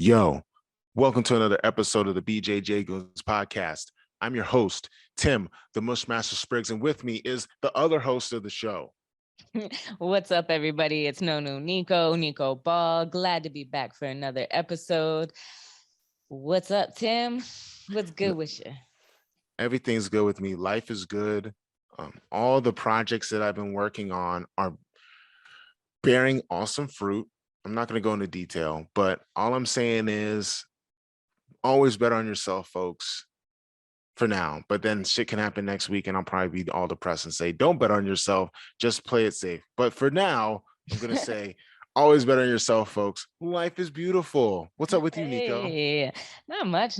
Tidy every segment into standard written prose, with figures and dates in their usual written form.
Yo, welcome to another episode of the BJJ Goes podcast. I'm your host, Tim, the Mushmaster Spriggs, and with me is the other host of the show. What's up, everybody? It's Nico Ball. Glad to be back for another episode. What's up, Tim? What's good with you? Everything's good with me. Life is good. All the projects that I've been working on are bearing awesome fruit. I'm not going to go into detail, but all I'm saying is always bet on yourself, folks, for now. But then shit can happen next week and I'll probably be all depressed and say, don't bet on yourself, just play it safe. But for now, I'm going to say, always bet on yourself, folks. Life is beautiful. What's up with you, Nico? Hey, not much.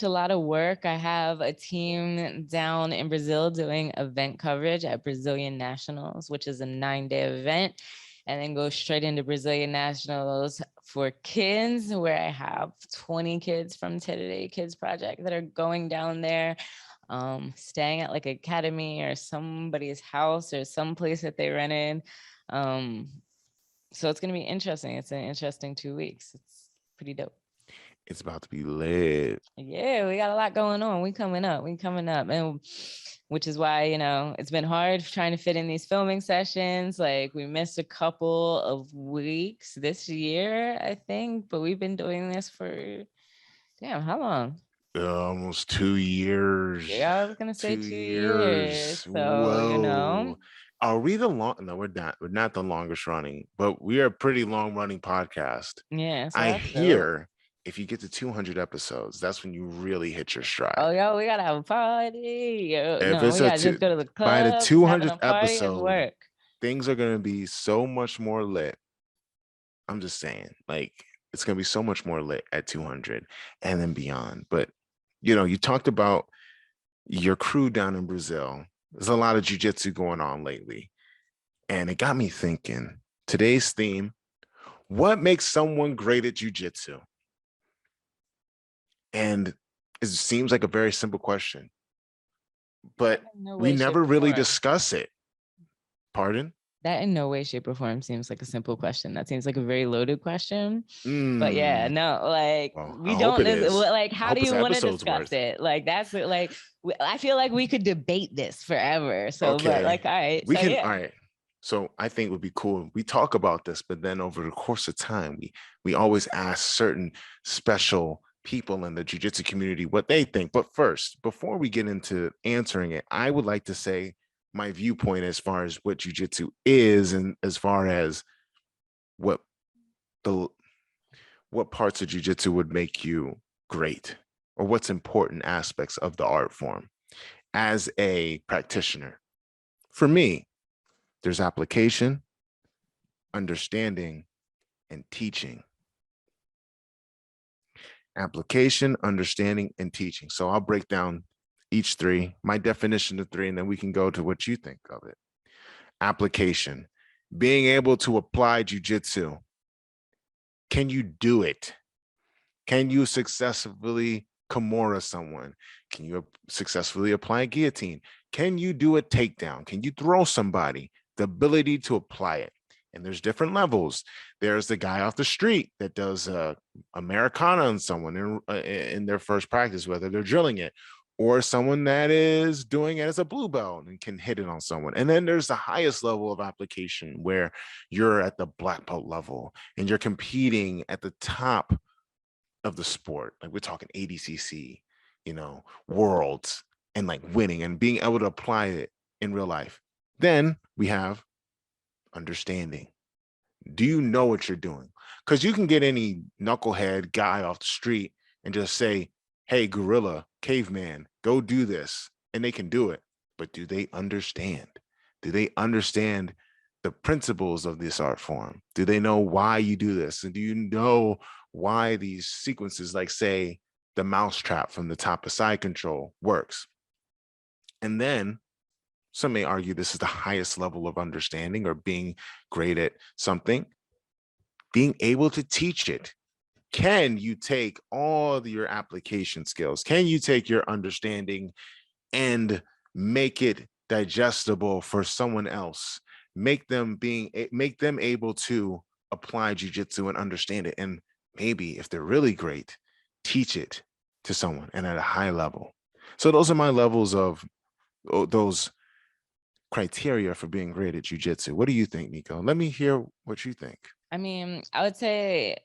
A lot of work. I have a team down in Brazil doing event coverage at Brazilian Nationals, which is a 9-day event. And then go straight into Brazilian Nationals for kids, where I have 20 kids from Today Kids Project that are going down there, staying at like academy or somebody's house or some place that they rented. So it's going to be interesting. It's an interesting 2 weeks. It's pretty dope. It's about to be lit. Yeah, we got a lot going on. We coming up. And which is why, it's been hard trying to fit in these filming sessions. Like we missed a couple of weeks this year, I think, but we've been doing this for, how long? Almost 2 years. Yeah, I was going to say 2 years. So, Whoa. Are we the long? No, we're not. We're not the longest running, but we are a pretty long running podcast. Yeah. So I hear if you get to 200 episodes, that's when you really hit your stride. Oh, yo, we gotta have a party. If it's we gotta just go to the club. By the 200th episode, things are gonna be so much more lit. I'm just saying, like, it's gonna be so much more lit at 200 and then beyond. But you talked about your crew down in Brazil. There's a lot of jiu-jitsu going on lately, and it got me thinking. Today's theme: what makes someone great at jiu-jitsu? And it seems like a very simple question, but we never really discuss it. Pardon? That in no way, shape, or form seems like a simple question. That seems like a very loaded question. But yeah, no, like we don't like. How do you want to discuss it? Like that's like I feel like we could debate this forever. So, okay. But like, all right, we can. All right. So I think it would be cool. We talk about this, but then over the course of time, we always ask certain special people in the jiu-jitsu community what they think. But first, before we get into answering it, I would like to say my viewpoint as far as what jiu-jitsu is, and as far as what parts of jiu-jitsu would make you great, or what's important aspects of the art form. As a practitioner, for me, there's application, understanding, and teaching. Application, understanding, and teaching. So I'll break down each three, my definition of three, and then we can go to what you think of it. Application, being able to apply jiu-jitsu. Can you do it? Can you successfully Kimura someone? Can you successfully apply a guillotine? Can you do a takedown? Can you throw somebody? The ability to apply it. And there's different levels. There's the guy off the street that does Americana on someone in their first practice, whether they're drilling it, or someone that is doing it as a blue belt and can hit it on someone. And then there's the highest level of application where you're at the black belt level and you're competing at the top of the sport. Like we're talking ADCC, worlds, and like winning and being able to apply it in real life. Then we have understanding. Do you know what you're doing? Because you can get any knucklehead guy off the street and just say, hey, gorilla, caveman, go do this. And they can do it. But do they understand? Do they understand the principles of this art form? Do they know why you do this? And do you know why these sequences, like say the mousetrap from the top of side control, works? And then some may argue this is the highest level of understanding or being great at something, being able to teach it. Can you take all your application skills? Can you take your understanding and make it digestible for someone else? Make them able to apply jiu-jitsu and understand it. And maybe if they're really great, teach it to someone and at a high level. So those are my levels of those criteria for being great at jujitsu. What do you think, Nico? Let me hear what you think. I mean, I would say,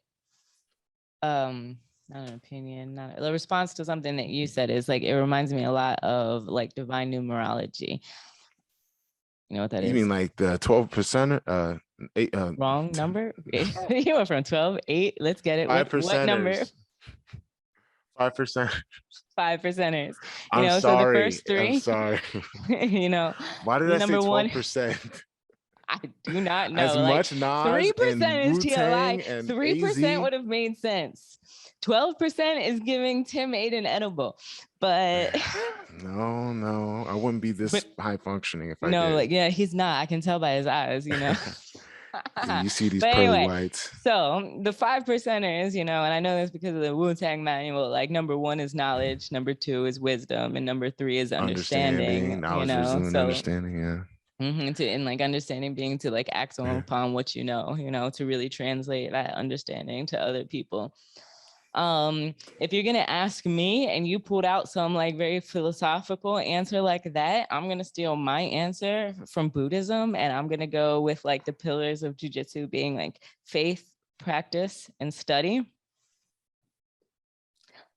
not an opinion, not a response to something that you said is like, it reminds me a lot of like divine numerology. You know what that You is? mean like the 12%, Wrong number? You went from 12, 8. Let's get it. What number? 5%ers, 5%. 5%ers. I'm So the sorry. first I'm three, sorry. you know, Why did I say number one, 12%? I do not As know. Like much Nas 3% and is TLI. Wu-Tang and 3% AZ. would have made sense. 12% is giving Tim Aid an edible. But No, I wouldn't be this but high functioning if I no, did. like, yeah, he's not. I can tell by his eyes, You see these But pearly anyway, whites. so the 5%ers, and I know this because of the Wu-Tang manual, like number 1 is knowledge, number 2 is wisdom, and number 3 is Understanding, understanding, knowledge, wisdom, and so understanding. Yeah. and like understanding being to like act upon what to really translate that understanding to other people. If you're gonna ask me and you pulled out some like very philosophical answer like that, I'm gonna steal my answer from Buddhism, and I'm gonna go with like the pillars of jujitsu being like faith, practice, and study.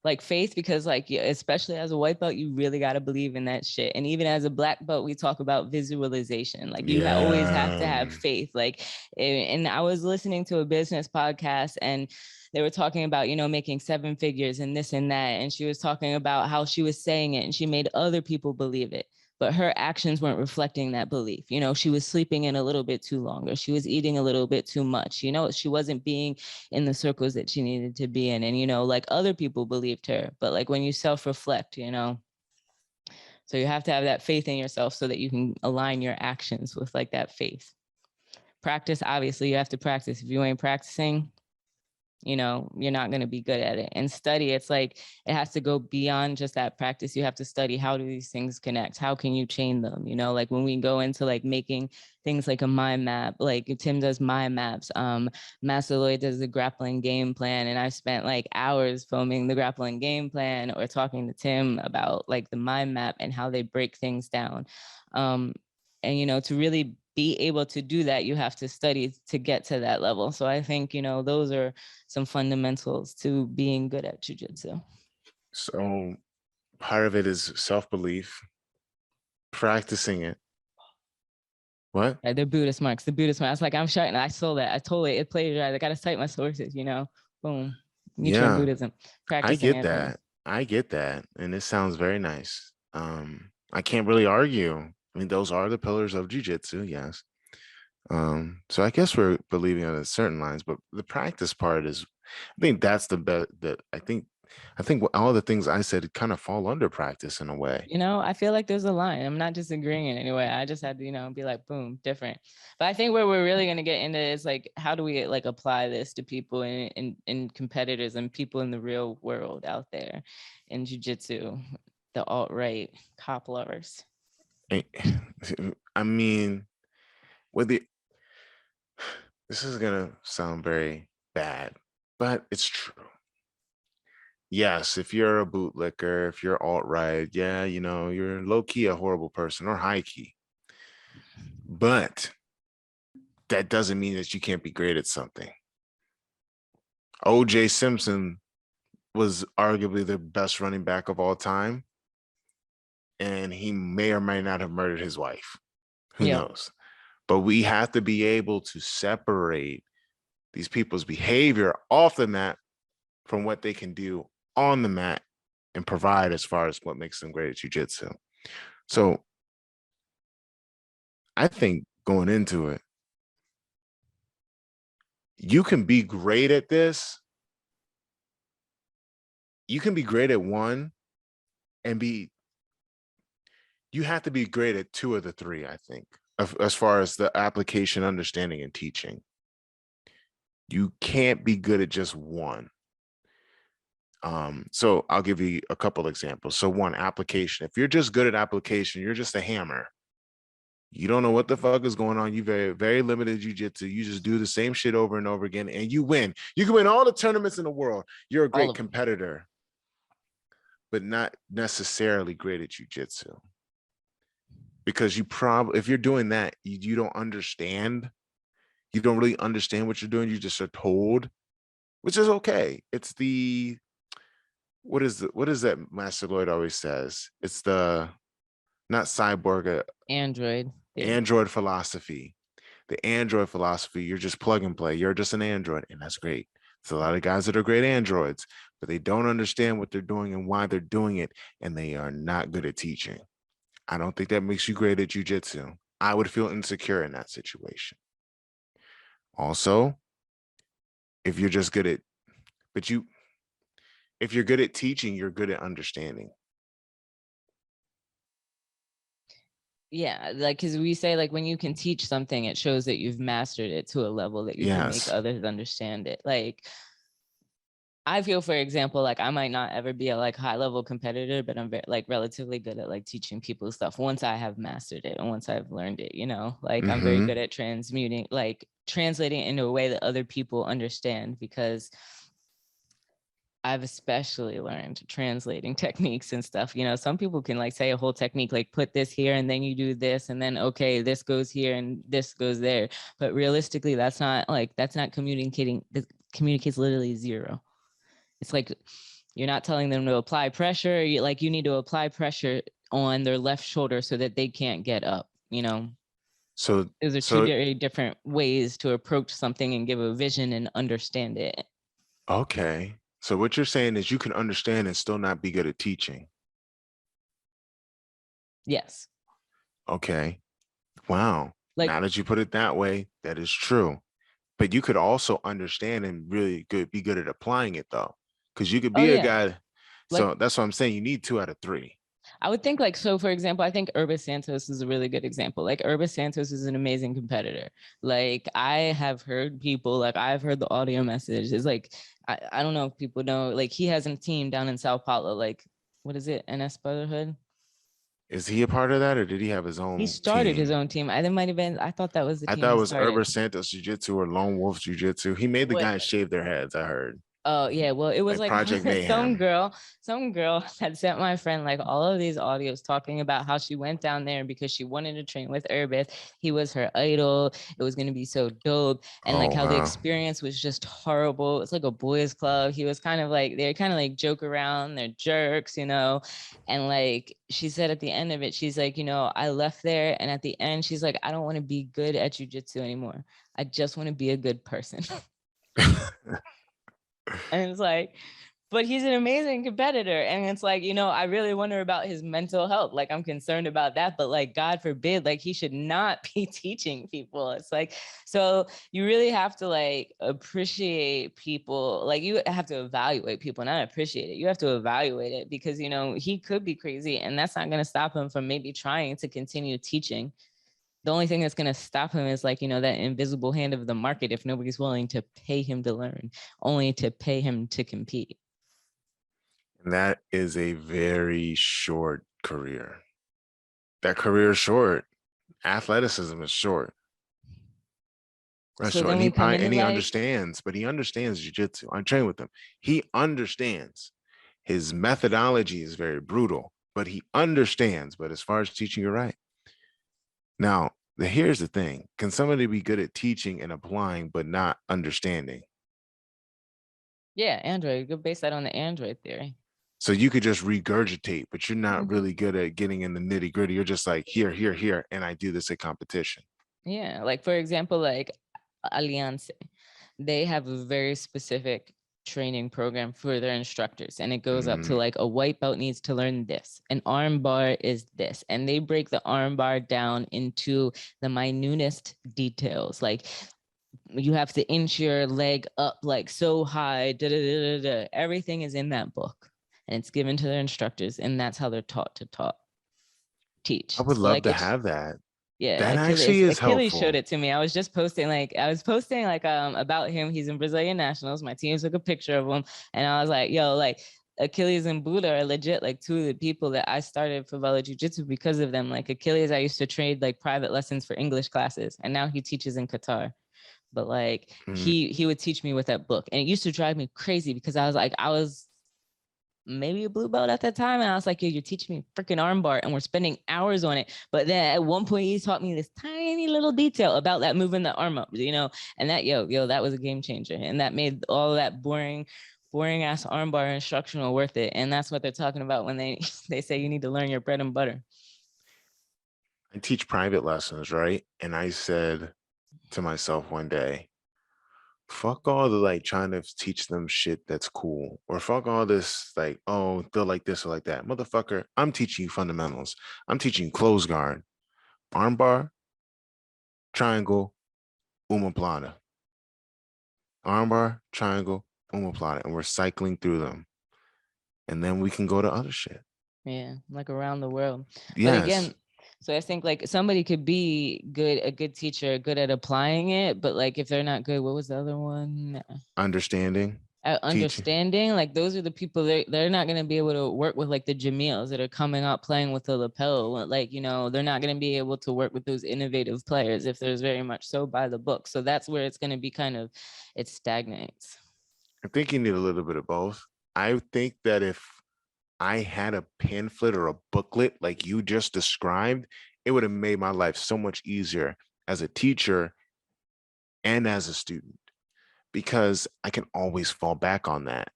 Like faith, because like, especially as a white belt, you really got to believe in that shit. And even as a black belt, we talk about visualization. Like you always have to have faith. Like, and I was listening to a business podcast, and they were talking about, making 7 figures and this and that. And she was talking about how she was saying it and she made other people believe it, but her actions weren't reflecting that belief. She was sleeping in a little bit too long, or she was eating a little bit too much. She wasn't being in the circles that she needed to be in. And, like other people believed her, but like when you self-reflect, so you have to have that faith in yourself so that you can align your actions with like that faith. Practice, obviously you have to practice. If you ain't practicing, you're not going to be good at it. And study, it's like it has to go beyond just that practice. You have to study, how do these things connect? How can you chain them? Like when we go into like making things like a mind map, like Tim does mind maps, Master Lloyd does the grappling game plan, and I've spent like hours filming the grappling game plan or talking to Tim about like the mind map and how they break things down. And to really be able to do that, you have to study to get to that level. So I think, those are some fundamentals to being good at jiu-jitsu. So part of it is self-belief, practicing it. What? Yeah, they're Buddhist monks. The Buddhist monks. Like, I'm shouting. I saw that. I totally, it plagiarized. I got to cite my sources, boom. Nichiren Buddhism. Practicing I get that. And it sounds very nice. I can't really argue. I mean, those are the pillars of jiu-jitsu, yes. So I guess we're believing on certain lines, but the practice part is, I think that's the best. That I think all the things I said kind of fall under practice in a way. I feel like there's a line. I'm not disagreeing in any way. I just had to, be like, boom, different. But I think where we're really going to get into is like, how do we like apply this to people and competitors and people in the real world out there in jiu-jitsu, the alt-right cop lovers. I mean, this is gonna sound very bad, but it's true. Yes, if you're a bootlicker, if you're alt-right, yeah, you're low-key a horrible person, or high-key. But that doesn't mean that you can't be great at something. O.J. Simpson was arguably the best running back of all time, and he may or may not have murdered his wife. Who knows? But we have to be able to separate these people's behavior off the mat from what they can do on the mat and provide as far as what makes them great at jiu-jitsu. So I think going into it, you can be great at this. You can be great at one and you have to be great at 2 of the 3, I think, as far as the application, understanding, and teaching. You can't be good at just one. So I'll give you a couple examples. So one, application. If you're just good at application, you're just a hammer. You don't know what the fuck is going on. You very limited jujitsu. You just do the same shit over and over again, and you win. You can win all the tournaments in the world. You're a All great of them. competitor, but not necessarily great at jujitsu. Because you probably, if you're doing that, you don't understand. You don't really understand what you're doing. You just are told, which is okay. It's the what is that Master Lloyd always says? It's the not cyborg, Android theory. android philosophy. The android philosophy, you're just plug and play. You're just an android, and that's great. There's a lot of guys that are great androids, but they don't understand what they're doing and why they're doing it, and they are not good at teaching. I don't think that makes you great at jujitsu. I would feel insecure in that situation. Also, if you're just good at, but you, if you're good at teaching, you're good at understanding. Yeah, like because we say like when you can teach something, it shows that you've mastered it to a level that you can make Yes. others understand it. Like I feel, for example, like I might not ever be a like high level competitor, but I'm very, like relatively good at like teaching people stuff once I have mastered it and once I've learned it, you know, like I'm very good at transmuting, like translating it into a way that other people understand, because I've especially learned translating techniques and stuff. You know, some people can like say a whole technique, like put this here and then you do this and then, okay, this goes here and this goes there. But realistically, that's not communicating. It communicates literally zero. It's like you're not telling them to apply pressure. You need to apply pressure on their left shoulder so that they can't get up, you know? So Those are two very different ways to approach something and give a vision and understand it. Okay. So what you're saying is you can understand and still not be good at teaching. Yes. Okay. Wow. Like, now that you put it that way, that is true. But you could also understand and really be good at applying it though. Because you could oh be a yeah, guy. like So that's what I'm saying. You need 2 out of 3. I would think like, so for example, I think Urbis Santos is a really good example. Like Urbis Santos is an amazing competitor. Like I have heard people, like I've heard the audio message. It's like, I don't know if people know, like he has a team down in Sao Paulo, like, what is it? NS Brotherhood? Is he a part of that or did he have his He own started his team? own team. It might have been, I thought that was the I team thought it he was started. Herbert Santos Jiu-Jitsu or Lone Wolf Jiu-Jitsu. He made the guys shave their heads, I heard. Oh yeah, well it was like Project some Mayhem. girl had sent my friend like all of these audios talking about how she went down there because she wanted to train with Urbis. He was her idol. It was going to be so dope, and like how the experience was just horrible. It's like a boys club. He was kind of like, they kind of like joke around, they're jerks, you know. And like she said at the end of it, she's like, you know, I left there, and at the end she's like, I don't want to be good at jiu-jitsu anymore. I just want to be a good person. And it's like, but he's an amazing competitor. And it's like, you know, I really wonder about his mental health. Like, I'm concerned about that, but like, God forbid, like, he should not be teaching people. It's like, so you really have to like appreciate people. Like, you have to evaluate people, not appreciate it. You have to evaluate it because, you know, he could be crazy, and that's not going to stop him from maybe trying to continue teaching. The only thing that's going to stop him is like, you know, that invisible hand of the market. If nobody's willing to pay him to learn, only to pay him to compete. And that is a very short career. That career is short. Athleticism is short. That's So short. then And we come into he like, understands, but he understands jiu-jitsu. I train with him. He understands. His methodology is very brutal, but he understands. But as far as teaching, you're right. Now, here's the thing. Can somebody be good at teaching and applying, but not understanding? yeah, Android. Go base that on the Android theory. So you could just regurgitate, but you're not really good at getting in the nitty gritty. You're just like, here, here, here. And I do this at competition. Yeah. Like, for example, like Alianza, they have a very specific training program for their instructors, and it goes up to like a white belt needs to learn this, an arm bar is this, and they break the arm bar down into the minutest details. Like, you have to inch your leg up like so high, everything is in that book, and it's given to their instructors, and that's how they're taught to teach. I would So love like to have that. yeah, That actually is Achilles helpful. showed it to me. I was posting like about him. He's in Brazilian Nationals. My team took a picture of him, and I was like, yo, like Achilles and Buddha are legit like two of the people that I started Favela Jiu-Jitsu because of them. Like Achilles, I used to trade like private lessons for English classes, and now he teaches in Qatar. But like he would teach me with that book, and it used to drive me crazy because I was maybe a blue belt at that time, and I was like, yo, you're teaching me freaking armbar, and we're spending hours on it. But then at one point, he taught me this tiny little detail about that moving the arm up, you know, and that that was a game changer, and that made all that boring ass armbar instructional worth it. And that's what they're talking about when they say you need to learn your bread and butter. I teach private lessons, right? And I said to myself one day, fuck all the like trying to teach them shit that's cool, or fuck all this like, oh, they're like this or like that. Motherfucker, I'm teaching you fundamentals. I'm teaching you close guard, armbar, triangle, omoplata. Armbar, triangle, omoplata. And we're cycling through them. And then we can go to other shit. Yeah, like around the world. Yes. But again, so I think like somebody could be a good teacher, good at applying it, but like if they're not good, what was the other one? Understanding. Understanding, like those are the people they're not going to be able to work with, like the Jamils that are coming up playing with the lapel. Like, you know, they're not going to be able to work with those innovative players if there's very much so by the book. So that's where it's going to be it stagnates. I think you need a little bit of both. I think that if I had a pamphlet or a booklet like you just described, it would have made my life so much easier as a teacher and as a student, because I can always fall back on that.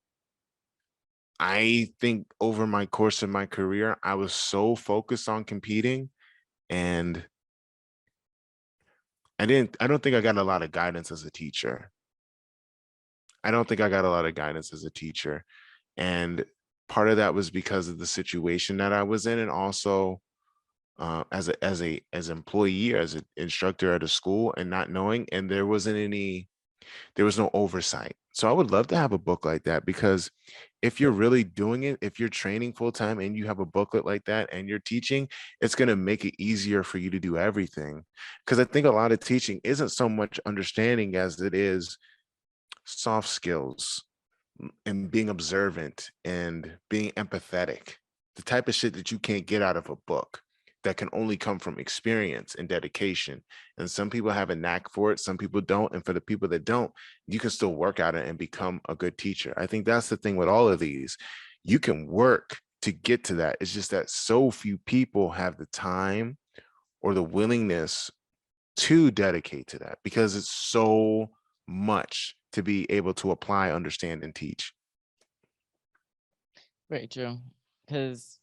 I think over my course of my career, I was so focused on competing, and I don't think I got a lot of guidance as a teacher. And part of that was because of the situation that I was in, and also as an employee, as an instructor at a school, and not knowing, and there was no oversight. So I would love to have a book like that, because if you're really doing it, if you're training full time and you have a booklet like that and you're teaching, it's going to make it easier for you to do everything. Because I think a lot of teaching isn't so much understanding as it is soft skills and being observant and being empathetic, the type of shit that you can't get out of a book, that can only come from experience and dedication. And some people have a knack for it, some people don't. And for the people that don't, you can still work at it and become a good teacher. I think that's the thing with all of these. You can work to get to that. It's just that so few people have the time or the willingness to dedicate to that, because it's so much to be able to apply, understand, and teach. Very true. Because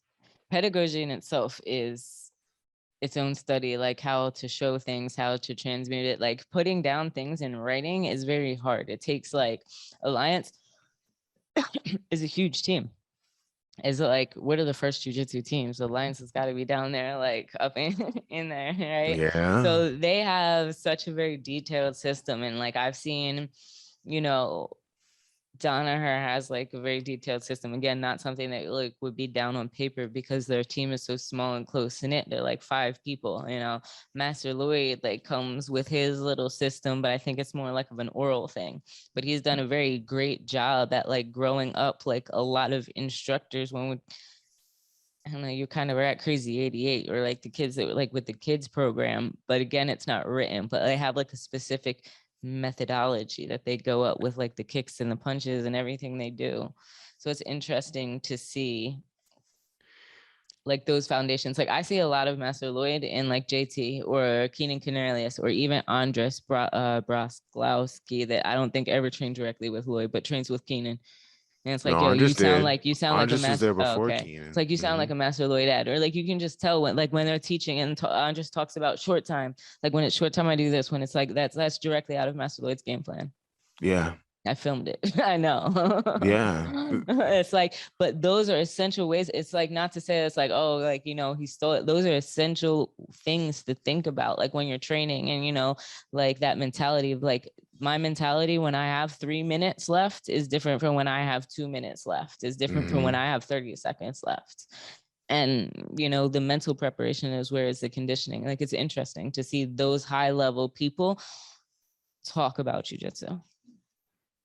pedagogy in itself is its own study, like how to show things, how to transmute it. Like putting down things in writing is very hard. It takes like Alliance is a huge team. Is like, what are the first jiu-jitsu teams? Alliance has got to be down there, like up in there, right? Yeah. So they have such a very detailed system. And like I've seen, you know, Danaher has like a very detailed system. Again, not something that like would be down on paper because their team is so small and close knit. They're like 5 people, you know. Master Lloyd like comes with his little system, but I think it's more like of an oral thing. But he's done a very great job at like growing up like a lot of instructors when I don't know, you kind of were at Crazy 88 or like the kids that were like with the kids program. But again, it's not written, but they have like a specific methodology that they go up with, like the kicks and the punches and everything they do. So it's interesting to see like those foundations. Like I see a lot of Master Lloyd in like JT or Keenan Cornelius or even Andres Brosklowski that I don't think ever trained directly with Lloyd, but trains with Keenan. And it's like, No, yo, you Andres sound did. like Andres a was there master. Oh, before okay. Keenan. It's like you sound like a Master Lloyd ad, or like you can just tell when they're teaching and Andres talks about short time. Like when it's short time, I do this. When it's like that's directly out of Master Lloyd's game plan. Yeah. I filmed it. I know. Yeah. It's like, but those are essential ways. It's like, not to say it's like, oh, like, you know, he stole it. Those are essential things to think about, like when you're training, and, you know, like that mentality of like, my mentality when I have 3 minutes left is different from when I have 2 minutes left, is different from when I have 30 seconds left. And, you know, the mental preparation is where is the conditioning. Like, it's interesting to see those high level people talk about jiu-jitsu.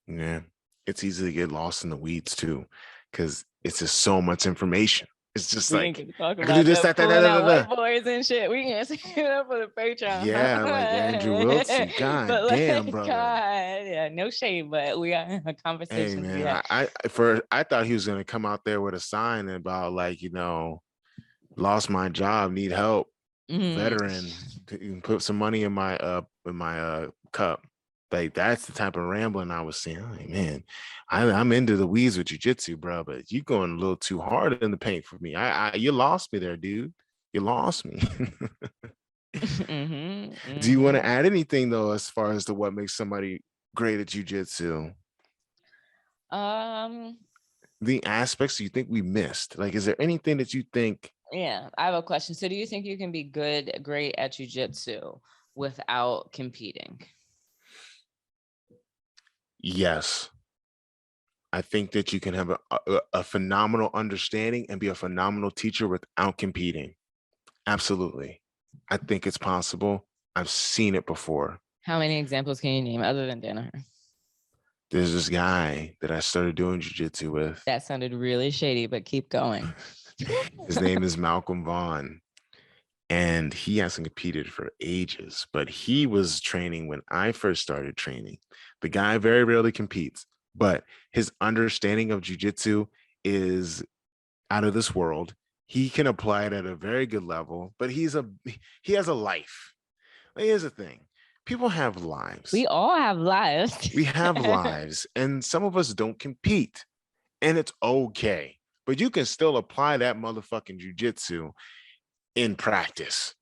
Yeah, it's easy to get lost in the weeds too, because it's just so much information. It's just We didn't like, get to talk I can do about this, them that, that, that, pulling that, out that. whiteboards and shit. We can say that for the Patreon. Yeah, like Andrew Wilson. God But damn, like, brother. God, yeah, no shade, but we got a Hey conversation to be man, had. I thought he was gonna come out there with a sign about like, lost my job, need help, Mhm. veteran, you can put some money in my cup. Like that's the type of rambling I was seeing. I'm like, man, I'm into the weeds with jujitsu, bro, but you going a little too hard in the paint for me. You lost me there, dude. You lost me. Mhm, Do you want to mhm. add anything though, as far as to what makes somebody great at jujitsu? Um, The aspects you think we missed? Like, is there anything that you think? yeah, I have a question. So do you think you can be great at jujitsu without competing? Yes, I think that you can have a phenomenal understanding and be a phenomenal teacher without competing. Absolutely. I think it's possible. I've seen it before. How many examples can you name other than Danaher? There's this guy that I started doing jujitsu with. That sounded really shady, but keep going. His name is Malcolm Vaughn. And he hasn't competed for ages, but he was training when I first started training. The guy very rarely competes, but his understanding of jujitsu is out of this world. He can apply it at a very good level, but he has a life. Here's the thing. People have lives. We all have lives. We have lives, and some of us don't compete, and it's okay. But you can still apply that motherfucking jujitsu in practice.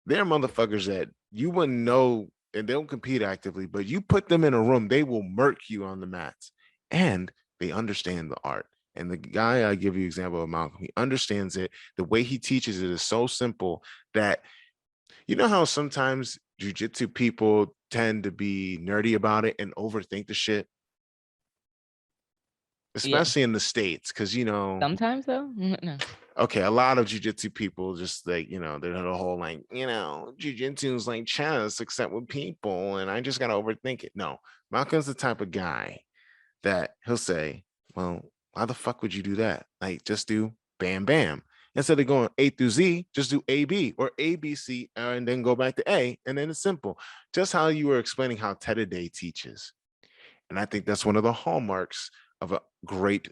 There are motherfuckers that you wouldn't know and they don't compete actively, but you put them in a room, they will murk you on the mats. And they understand the art. And the guy I give you example of Malcolm, he understands it. The way he teaches it is so simple that you know how sometimes jujitsu people tend to be nerdy about it and overthink the shit, Yeah. especially in the States, because Sometimes though, no. okay, a lot of jujitsu people just like, they're the whole like, jujitsu is like chess, except with people, and I just gotta overthink it. No, Malcolm's the type of guy that he'll say, well, why the fuck would you do that? Like, just do bam, bam. Instead of going A through Z, just do A, B or A, B, C, and then go back to A, and then it's simple. Just how you were explaining how Ted Day teaches. And I think that's one of the hallmarks of a great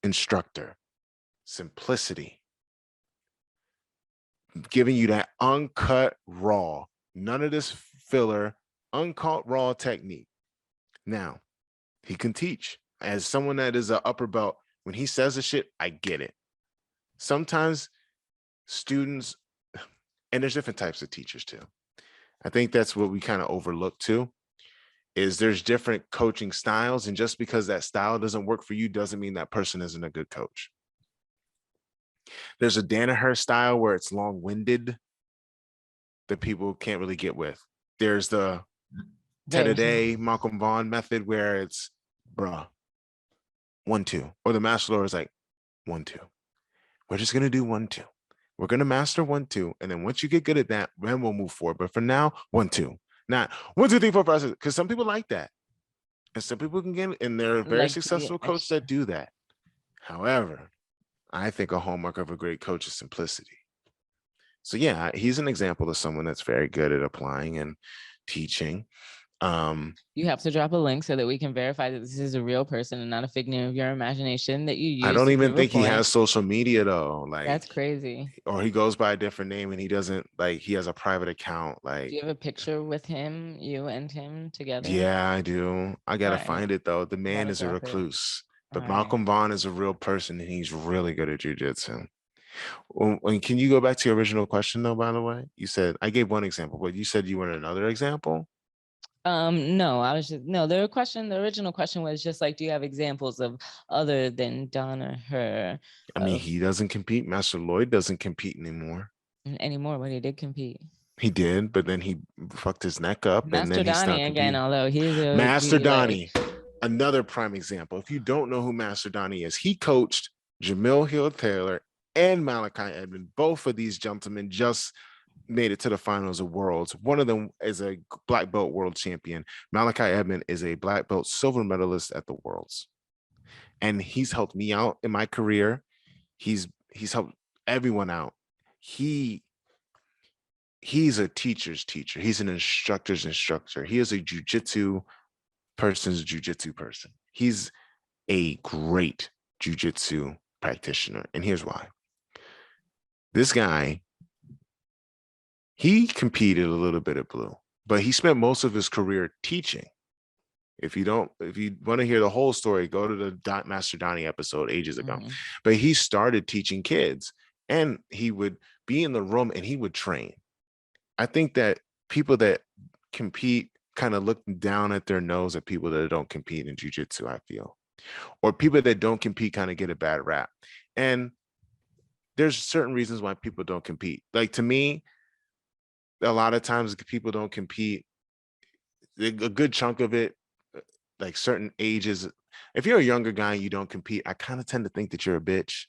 instructor: simplicity, giving you that uncut raw, none of this filler, uncut raw technique. Now, he can teach. As someone that is an upper belt, when he says the shit, I get it. Sometimes students, and there's different types of teachers too. I think that's what we kind of overlook too, is there's different coaching styles. And just because that style doesn't work for you doesn't mean that person isn't a good coach. There's a Danaher style where it's long-winded that people can't really get with. There's the Ted Day, Malcolm Vaughn method where it's, bruh, 1-2. Or the master lore is like 1-2. We're just gonna do 1-2. We're gonna master 1-2. And then once you get good at that, then we'll move forward. But for now, 1-2. Not 1-2-3-4-5-6. Because some people like that. And some people can get, and there are very Like, yeah, successful coaches that do that. However, I think a hallmark of a great coach is simplicity. So yeah, he's an example of someone that's very good at applying and teaching. You have to drop a link so that we can verify that this is a real person and not a figment of your imagination that you use. I don't even think he has social media though. Like, that's crazy. Or he goes by a different name and he doesn't, like, he has a private account. Like, do you have a picture with him, you and him together? Yeah, I do. I gotta find it though. The man is a recluse, but Malcolm Vaughn is a real person and he's really good at jujitsu. Can you go back to your original question though? By the way, you said I gave one example, but you said you wanted another example. No, I was just no. The original question was just like, do you have examples of other than Danaher? I mean, he doesn't compete. Master Lloyd doesn't compete anymore, but he did compete. He did, but then he fucked his neck up, and then he stopped again. Although he's a Master Donnie, another prime example. If you don't know who Master Donnie is, he coached Jamil Hill Taylor and Malachi Edmond. Both of these gentlemen just made it to the finals of Worlds. One of them is a black belt world champion. Malachi Edmond is a black belt silver medalist at the Worlds. and he's helped me out in my career. He's helped everyone out. He he's a teacher's teacher. He's an instructor's instructor. He is a jujitsu person's jujitsu person. He's a great jujitsu practitioner. And here's why. This guy, he competed a little bit at blue, but he spent most of his career teaching. If you want to hear the whole story, go to the Master Donnie episode ages ago. Mhm. But he started teaching kids, and he would be in the room and he would train. I think that people that compete kind of look down at their nose at people that don't compete in jiu-jitsu, I feel. Or people that don't compete kind of get a bad rap. And there's certain reasons why people don't compete. Like, to me, a lot of times people don't compete. A good chunk of it, like certain ages. If you're a younger guy and you don't compete, I kind of tend to think that you're a bitch.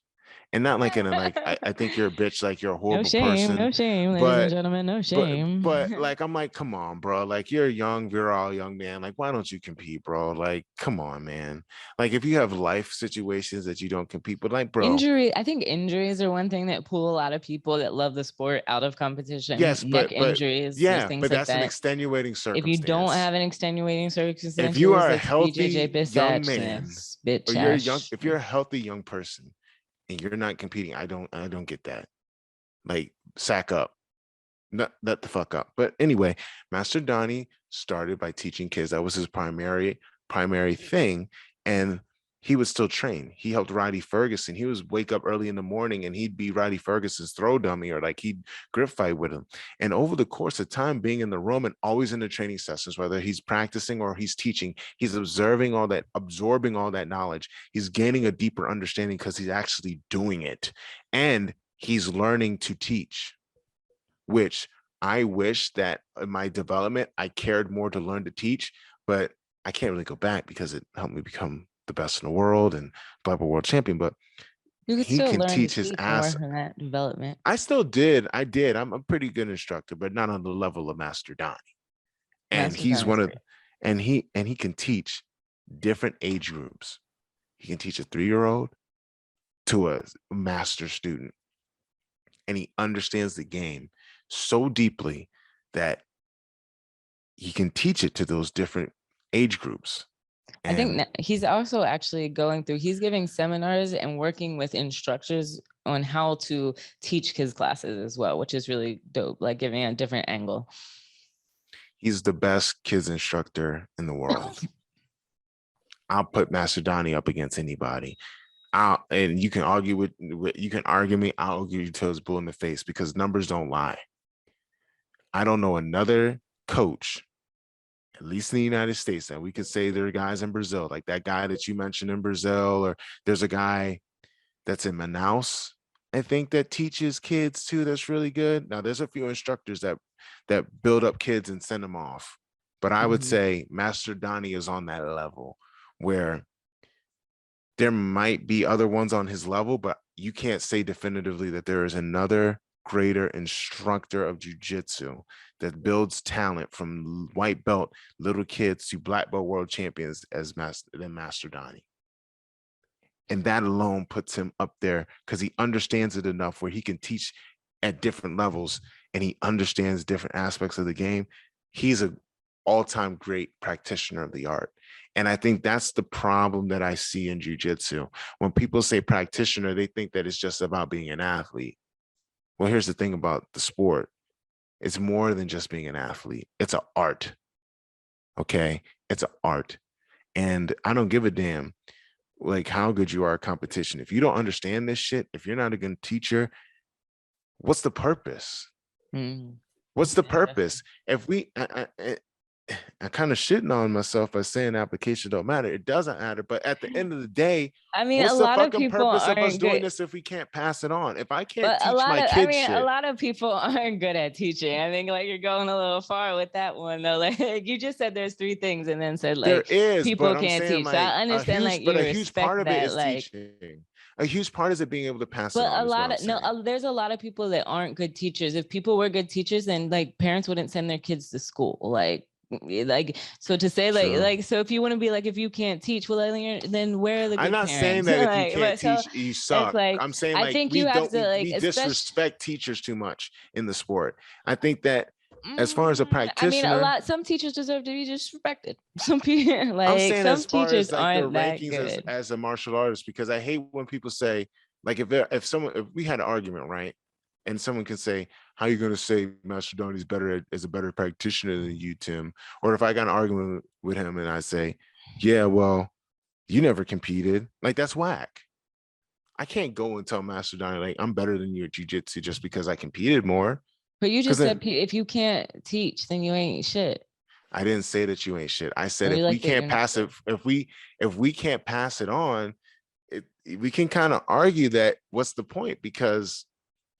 And not like in a like I think you're a bitch, like you're a horrible person. No shame, ladies and But gentlemen, no but shame. like I'm like, come on, bro. Like, you're young, we're all young, man. Like, why don't you compete, bro? Like, come on, man. Like, if you have life situations that you don't compete, but like, bro. I think injuries are one thing that pull a lot of people that love the sport out of competition. Yes, Neck but injuries, just yeah, things but like that's an that. extenuating If you don't circumstance. have an extenuating If circumstances, you are a it's BJJ healthy young bitch man, bitch or you're a young, ass. if you're a healthy young person and you're not competing, I don't get that. Like, sack up. Nut the fuck up. But anyway, Master Donnie started by teaching kids. That was his primary thing. And he would still train. He helped Roddy Ferguson. He was wake up early in the morning and he'd be Roddy Ferguson's throw dummy, or like he'd grip fight with him. And over the course of time, being in the room and always in the training sessions, whether he's practicing or he's teaching, he's observing all that, absorbing all that knowledge. He's gaining a deeper understanding because he's actually doing it. And he's learning to teach, which I wish that in my development, I cared more to learn to teach, but I can't really go back because it helped me become the best in the world and Black Belt world champion. But You could he still can learn to teach his teach more ass. from that development. I still did. I did. I'm a pretty good instructor, but not on the level of Master Donnie. And Master he's Don is one of, great. and he can teach different age groups. He can teach a 3-year-old to a master student, and he understands the game so deeply that he can teach it to those different age groups. I think And he's also actually he's giving seminars and working with instructors on how to teach his classes as well, which is really dope, like giving a different angle. he's the best kids instructor in the world. I'll put Master Donnie up against anybody. And you can argue you can argue me. I'll argue you till it's blue in the face, because numbers don't lie. I don't know another coach, at least in the United States, that we could say there are guys in Brazil, like that guy that you mentioned in Brazil, or there's a guy that's in Manaus, I think, that teaches kids too. That's really good. Now, there's a few instructors that build up kids and send them off, but I would say Master Donnie is on that level where there might be other ones on his level, but you can't say definitively that there is another greater instructor of jiu-jitsu that builds talent from white belt little kids to black belt world champions as Master Donnie. And that alone puts him up there because he understands it enough where he can teach at different levels, and he understands different aspects of the game. He's an all-time great practitioner of the art. And I think that's the problem that I see in jiu-jitsu. When people say practitioner, they think that it's just about being an athlete. Well, here's the thing about the sport. It's more than just being an athlete. It's an art. Okay? It's an art. And I don't give a damn like how good you are at competition. If you don't understand this shit, if you're not a good teacher, what's the purpose? What's the purpose? If I kind of shitting on myself by saying application don't matter. It doesn't matter. But at the end of the day, I mean, what's a the lot of fucking people purpose of us aren't doing good. this if we can't pass it on? If I can't But teach my kids shit. a lot of people aren't good at teaching. I think like you're going a little far with that one though. Like you just said there's 3 things and then said There like is, people but I'm can't saying teach. So like I understand like but you a huge part respect of it that, is like, teaching. A huge part is it being able to pass it but on, a is what lot I'm of saying. there's a lot of people that aren't good teachers. If people were good teachers, then like parents wouldn't send their kids to school. Like Like, so to say True. so if you want to be like, if you can't teach, well, then where are the good I'm not saying parents? that if Like, you can't but so teach, you it's suck. like, I'm saying I like think we you have don't to like, we especially, disrespect teachers too much in the sport. I think that as far as a I mean, practitioner, some teachers deserve to be disrespected. Some people, I'm like, saying some as far teachers as like their aren't that rankings good. as a martial artist, because I hate when people say, like, if we had an argument, right? And someone can say, how are you going to say Master Donnie's is a better practitioner than you, Tim? Or if I got an argument with him and I say, yeah, well, you never competed. Like, that's whack. I can't go and tell Master Donnie, like, I'm better than you at jiu-jitsu just because I competed more. But you just Because said if you can't teach, then you ain't shit. I didn't say that you ain't shit. I said Or if you we like that can't you're not pass shit. it, if we can't pass it on, we can kind of argue that what's the point? Because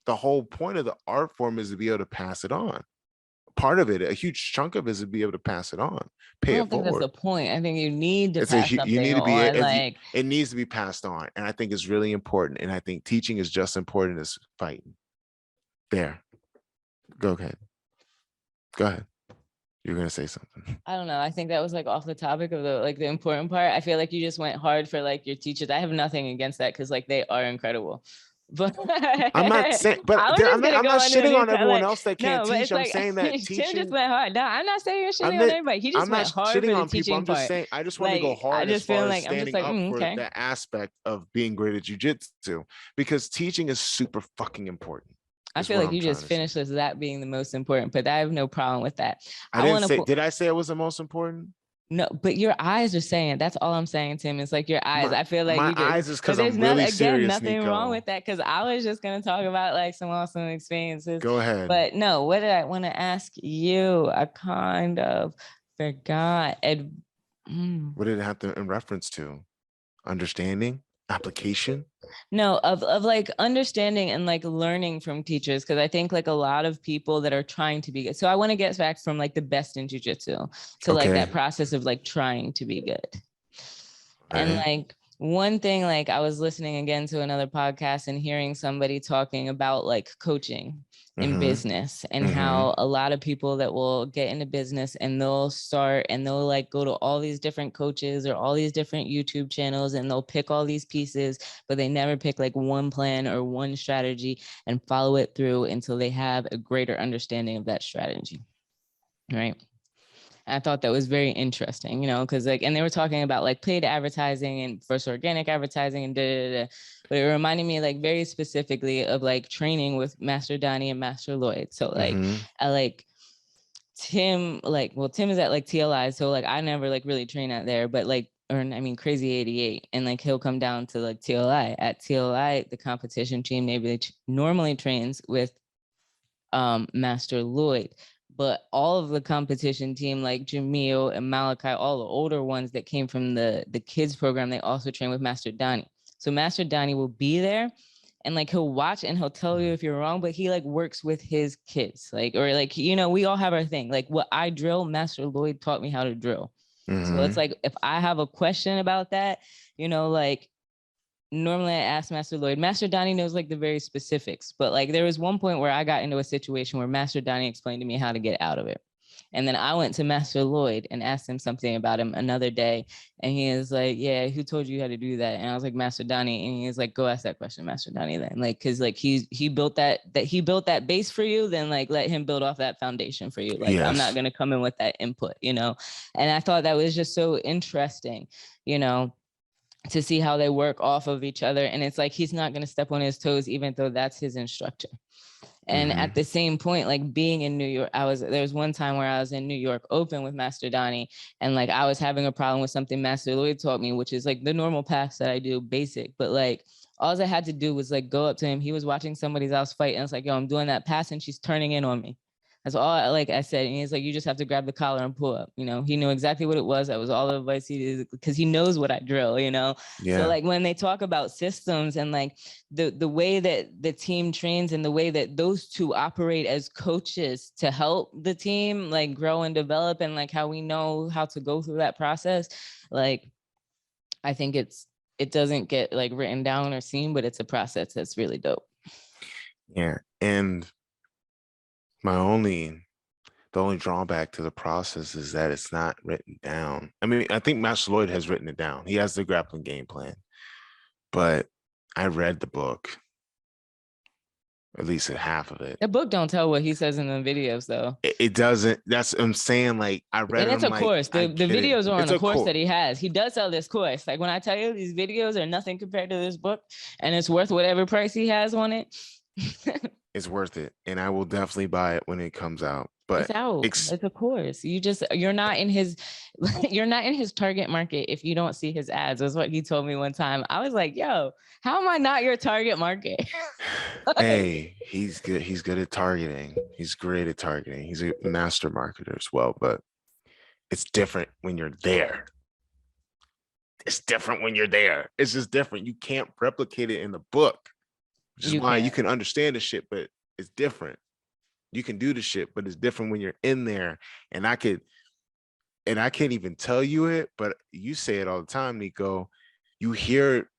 the whole point of the art form is to be able to pass it on. Part of it, a huge chunk of it, is to be able to pass it on, I pay don't it think that's forward. the point. I think you need to It's a pass you something need to be on. Like, it needs to be passed on, and I think it's really important. And I think teaching is just important as fighting. There, go ahead. Go ahead. You're gonna say something. I don't know. I think that was like off the topic of the important part. I feel like you just went hard for like your teachers. I have nothing against that because like they are incredible. But I'm not saying, but I was just gonna I'm go not into a shitting on detail. everyone Like, else that can't no, but teach. it's I'm like saying that Tim just teaching. went hard. No, I'm not saying you're I'm shitting on not. everybody. He I'm just not went hard for shitting the on people. teaching I'm just part. saying I just want to go Like, I hard as just feel far as like I'm just standing like, up for okay. that aspect of being great at jujitsu, because teaching is super fucking important. I Is feel what like I'm you trying just to say. finished as that being the most important, but I have no problem with that. I didn't say. Did I say it was the most important? No, but your eyes are saying, that's all I'm saying, Tim. It's like your eyes. I feel like my you just, eyes is but because there's I'm not, really again, serious, nothing wrong Nico. with that. Cause I was just going to talk about like some awesome experiences. Go ahead. But no, what did I want to ask you? I kind of forgot. What did it have to in reference to? Understanding, application. No, of like understanding and like learning from teachers, because I think like a lot of people that are trying to be good. So I want to get back from like the best in jujitsu to like that process of like trying to be good. And like one thing, like I was listening again to another podcast and hearing somebody talking about like coaching in business and how a lot of people that will get into business and they'll start and they'll like go to all these different coaches or all these different YouTube channels and they'll pick all these pieces, but they never pick like one plan or one strategy and follow it through until they have a greater understanding of that strategy. Right. I thought that was very interesting, you know, because like, and they were talking about like paid advertising and versus organic advertising and but it reminded me like very specifically of like training with Master Donnie and Master Lloyd. So like, I like Tim, like, well, Tim is at like TLI. So like, I never like really train out there, but like, or I mean, Crazy 88, and like he'll come down to like TLI. At TLI, the competition team maybe normally trains with Master Lloyd. But all of the competition team, like Jamil and Malachi, all the older ones that came from the kids program, they also train with Master Donnie. So Master Donnie will be there and like he'll watch and he'll tell you if you're wrong, but he like works with his kids. Like, or like, you know, we all have our thing. Like what I drill, Master Lloyd taught me how to drill. So it's like if I have a question about that, you know, like normally I ask Master Lloyd. Master Donnie knows like the very specifics, but like there was one point where I got into a situation where Master Donnie explained to me how to get out of it. And then I went to Master Lloyd and asked him something about him another day. And he was like, yeah, who told you how to do that? And I was like, Master Donnie. And he was like, go ask that question, Master Donnie, then. Like, cause like he built that base for you, then like let him build off that foundation for you. Like, I'm not gonna come in with that input, you know? And I thought that was just so interesting, you know, to see how they work off of each other. And it's like, he's not going to step on his toes, even though that's his instructor. And at the same point, like being in New York, there was one time where I was in New York Open with Master Donnie, and like I was having a problem with something Master Lloyd taught me, which is like the normal paths that I do, basic. But like all I had to do was like go up to him. He was watching somebody else fight, and it's like, yo, I'm doing that pass, and she's turning in on me. That's all like I said. And he's like, you just have to grab the collar and pull up. You know, he knew exactly what it was. That was all the advice he did because he knows what I drill, you know? Yeah. So like when they talk about systems and like the way that the team trains and the way that those two operate as coaches to help the team like grow and develop and like how we know how to go through that process, like I think it doesn't get like written down or seen, but it's a process that's really dope. Yeah. And The only drawback to the process is that it's not written down. I mean, I think Master Lloyd has written it down. He has the grappling game plan, but I read the book, at least half of it. The book don't tell what he says in the videos though. It doesn't. That's I'm saying. Like I read And it. it's I'm a like, course. I The get it. videos are on It's the a course course. that he has. He does sell this course. Like when I tell you these videos are nothing compared to this book, and it's worth whatever price he has on it. It's worth it, and I will definitely buy it when it comes out. But it's out. It's a course. You're not in his you're not in his target market if you don't see his ads. That's what he told me one time. I was like, yo, how am I not your target market? hey, he's good. He's good at targeting. He's great at targeting. He's a master marketer as well. But it's different when you're there. It's different when you're there. It's just different. You can't replicate it in the book, which is why you can understand the shit, but it's different. You can do the shit, but it's different when you're in there. And I can't even tell you it, but you say it all the time, Nico. You hear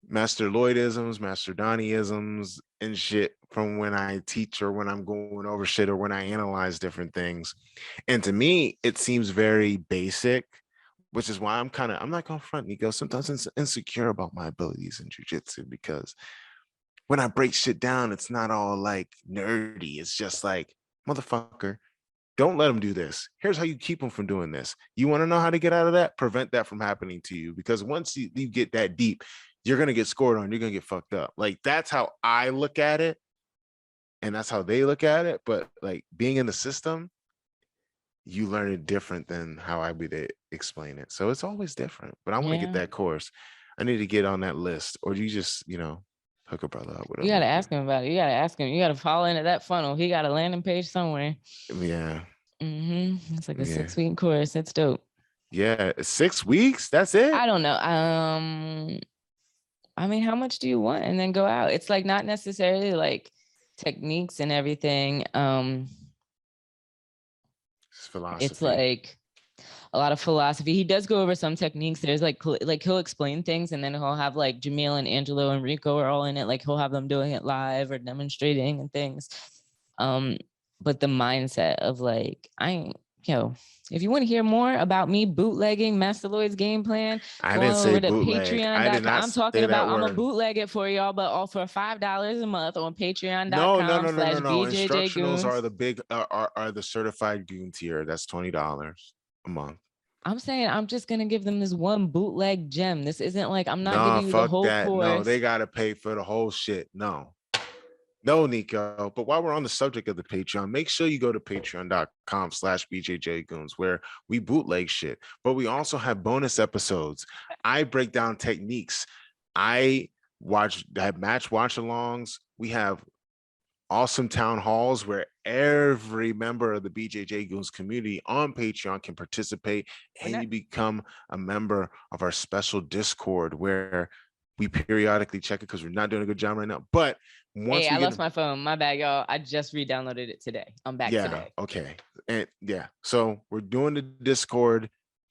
Master Lloydisms, Master Donnieisms, and shit from when I teach or when I'm going over shit or when I analyze different things. And to me, it seems very basic, which is why I'm not gonna front, Nico. Sometimes I'm insecure about my abilities in jujitsu because when I break shit down, it's not all like nerdy. It's just like, motherfucker, don't let them do this. Here's how you keep them from doing this. You want to know how to get out of that? Prevent that from happening to you. Because once you get that deep, you're going to get scored on. You're going to get fucked up. Like, that's how I look at it. And that's how they look at it. But like being in the system, you learn it different than how I would explain it. So it's always different. But I want to get that course. I need to get on that list. Or do you just, hook a brother up with him? You got to ask him about it. You got to ask him. You got to fall into that funnel. He got a landing page somewhere. Yeah. It's like a 6-week course. It's dope. Yeah. 6 weeks? That's it? I don't know. I mean, how much do you want? And then go out. It's like not necessarily like techniques and everything. It's philosophy. It's like a lot of philosophy. He does go over some techniques. There's like he'll explain things, and then he'll have like Jamil and Angelo and Rico are all in it. Like he'll have them doing it live or demonstrating and things. But the mindset of like, if you want to hear more about me bootlegging Master Lloyd's game plan, I didn't say bootleg. Patreon.com. I'm talking about I'm a bootleg it for y'all, but all for $5 a month on patreon.com. No. Instructionals are the big are the certified goon tier. That's $20 a month. I'm saying I'm just gonna give them this one bootleg gem. This isn't like I'm not giving you the whole course. No, they gotta pay for the whole shit. No, Nico. But while we're on the subject of the Patreon, make sure you go to patreon.com/BJJ Goons, where we bootleg shit. But we also have bonus episodes. I break down techniques. I have match watch-alongs. We have awesome town halls where every member of the BJJ Goons community on Patreon can participate, and you become a member of our special Discord where we periodically check it because we're not doing a good job right now. But once I lost my phone. My bad, y'all. I just re-downloaded it today. I'm back today. Okay. And so we're doing the Discord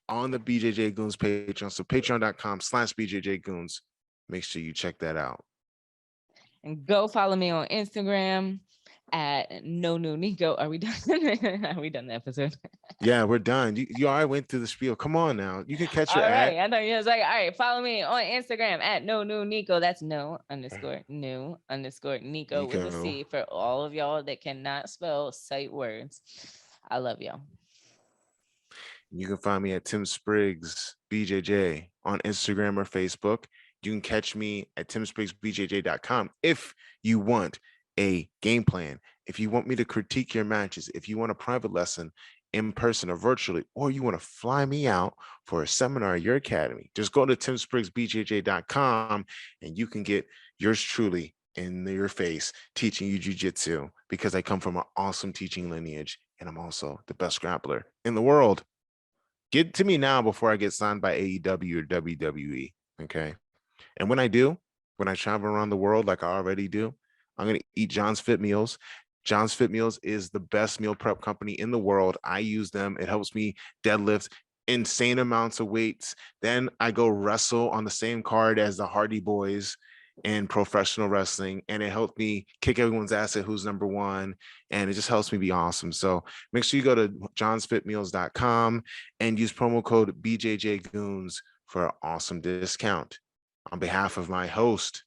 on the BJJ Goons Patreon. So patreon.com/BJJ Goons. Make sure you check that out. And go follow me on Instagram at No New Nico. Are we done? Are we done the episode? Yeah, we're done. You already went through the spiel. Come on now. You can catch your ad. I thought you was like, all right, follow me on Instagram at No New Nico. That's no_new_Nico with a C for all of y'all that cannot spell sight words. I love y'all. You can find me at Tim Spriggs BJJ on Instagram or Facebook. You can catch me at timspriggsbjj.com if you want a game plan, if you want me to critique your matches, if you want a private lesson in person or virtually, or you want to fly me out for a seminar at your academy. Just go to timspriggsbjj.com and you can get yours truly in your face teaching you jiu-jitsu, because I come from an awesome teaching lineage and I'm also the best grappler in the world. Get to me now before I get signed by AEW or WWE, okay? And when I travel around the world like I already do, I'm going to eat John's Fit Meals. John's Fit Meals is the best meal prep company in the world. I use them. It helps me deadlift insane amounts of weights. Then I go wrestle on the same card as the Hardy Boys in professional wrestling, and it helped me kick everyone's ass at who's number one, and it just helps me be awesome. So make sure you go to johnsfitmeals.com and use promo code BJJGoons for an awesome discount. On behalf of my host,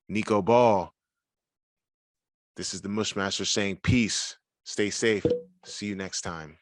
Nico Ball, this is the Mushmaster saying peace, stay safe, see you next time.